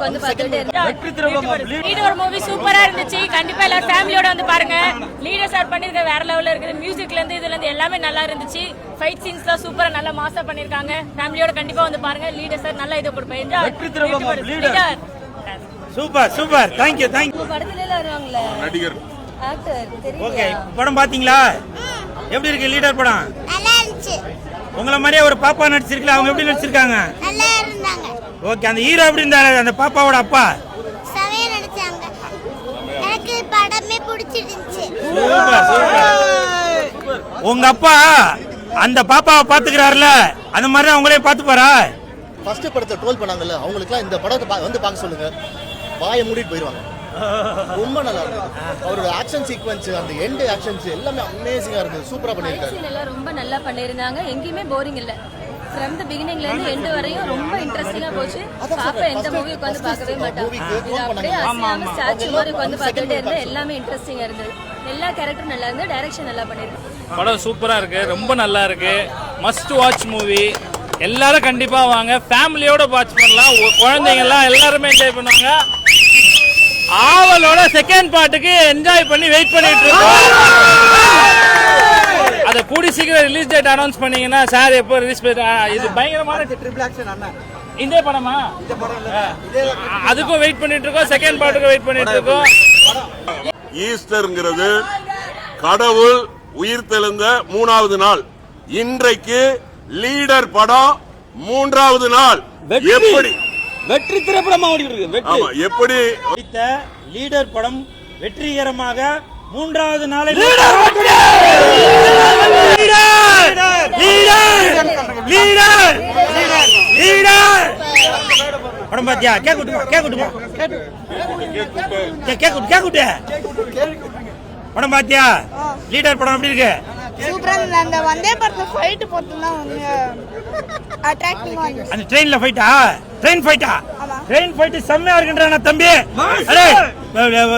வந்து பார்த்துட்டே leader movie சூப்பரா இருந்துச்சு. கண்டிப்பா எல்லாரும் ஃபேமிலியோட வந்து பாருங்க. லீடர் சார் பண்ணிருக்க வேற லெவல்ல இருக்குது. மியூசிக்ல இருந்து இதுல இருந்து எல்லாமே நல்லா இருந்துச்சு. ஃபைட் சீன்ஸ் தான் சூப்பரா நல்லா மாசா பண்ணிருக்காங்க. ஃபேமிலியோட கண்டிப்பா வந்து பாருங்க. லீடர் சார் நல்லா இது கொடுப்பாங்க. Leader super super. Thank you thank you. படத்துல எல்லாம் வருவாங்கல நடிகர் ஆக்டர் தெரியுமா? ஓகே, படம் பாத்தீங்களா? எப்படி இருக்கு லீடர் படம்? நல்லா இருந்துச்சு. உங்கள மாதிரியே ஒரு பாப்பா நடிச்சிருக்கல, அவங்க எப்படி நடிச்சிருக்காங்க? நல்லா இருந்தாங்க. ஓகே, அந்த ஹீரோ எப்படி இருந்தாரு? அந்த பாப்பாவோட அப்பா சமையா நடிச்சாங்க. எனக்கு படமே பிடிச்சிருந்துச்சு. Super super. உங்க அப்பா அந்த பாப்பாவை பாத்துக்கிறாருல, அந்த மாதிரி அவங்களே பாத்துப்பாரா? ஃபர்ஸ்ட் படத்தை ட்ரோல் பண்ணாங்கல்ல, அவங்களுக்குலாம் இந்த படத்தை வந்து பார்க்க சொல்லுங்க, வாயை மூடிட்டு போயிடுவாங்க. ரொம்ப நல்லா இருக்கு. அவரோட ஆக்ஷன் சீக்வென்ஸ், அந்த எண்ட் ஆக்ஷன்ஸ் எல்லாமே அமேசிங்கா இருக்கு. சூப்பரா பண்ணிருக்காரு. எல்லாம் ரொம்ப நல்லா பண்ணிருந்தாங்க. எங்கேயுமே போரிங் இல்ல. ஃப்ரம் தி பிகினிங்ல இருந்து எண்ட் வரையும் ரொம்ப இன்ட்ரெஸ்டிங்கா போச்சு. பாப்பா எந்த மூவி உட்கார்ந்து பார்க்கவே மாட்டாங்க. அப்படியே அசியாம ஸ்டாச்சு மாதிரி உட்கார்ந்து பார்த்துட்டே இருந்தா எல்லாமே இன்ட்ரெஸ்டிங்கா இருந்தது. எல்லா கேரக்டரும் நல்லா இருந்து, டைரக்ஷன் நல்லா பண்ணிருக்கு. படம் சூப்பரா இருக்கு, ரொம்ப நல்லா இருக்கு. Must watch movie. எல்லாரும் கண்டிப்பா வாங்க, ஃபேமிலியோட வாட்ச் பண்ணலாம். குழந்தைங்க எல்லாம் எல்லாருமே என்ஜாய் பண்ணுவாங்க. ஆவலோட செகண்ட் பார்ட்டுக்கு என்ஜாய் பண்ணி வெயிட் பண்ணிட்டு இருக்கோம். அத கூடி சீக்கிரம் ரிலீஸ் டேட் அனௌன்ஸ் பண்ணீங்கன்னா சார் எப்போ ரிலீஸ் இது பயங்கரமான ட்ரிபிள் ஆக்ஷன் அண்ணா. இந்த படமா? அதுக்கும் வெயிட் பண்ணிட்டு இருக்கோம், செகண்ட் பார்ட்டுக்கு வெயிட் பண்ணிட்டு இருக்கோம். ஈஸ்டர்ங்கிறது கடவுள் உயிர் தெழுந்த 3வது நாள். இன்றைக்கு லீடர் படம் 3வது நாள். எப்படி வெற்றி திரைப்படமா ஓடிட்டு எப்படி லீடர் படம் வெற்றிகரமாக 3வது நாளை படம் பாத்தியா? படம் பாத்தியா? லீடர் படம் எப்படி இருக்கு? சூப்பரா இருந்தது. அந்த வந்தே படத்துல ஃபைட் போட்டுதான் அட்ராக்டிவா இருந்துச்சு. அந்த ட்ரெயின்ல ஃபைட்டா? ட்ரெயின் ஃபைட்டா? ட்ரெயின் ஃபைட் செம்மையா இருக்குன்றானே தம்பி. அரே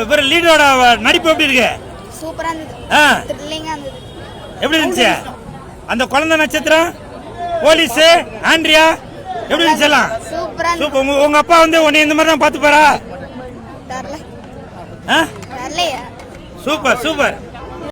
இவர லீடரோட நடிப்பு எப்படி இருக்கு? சூப்பரா இருந்தது. த்ரில்லிங்கா இருந்தது. எப்படி இருந்துச்சு? அந்த குழந்தை நட்சத்திரம், போலீஸ், ஆண்ட்ரியா எப்படி இருந்துச்சு எல்லாம்? சூப்பரா சூப்பர். உங்க அப்பா வந்து உன்னை இந்த மாதிரி தான் பாத்துப்பாரா? தரல. Super super.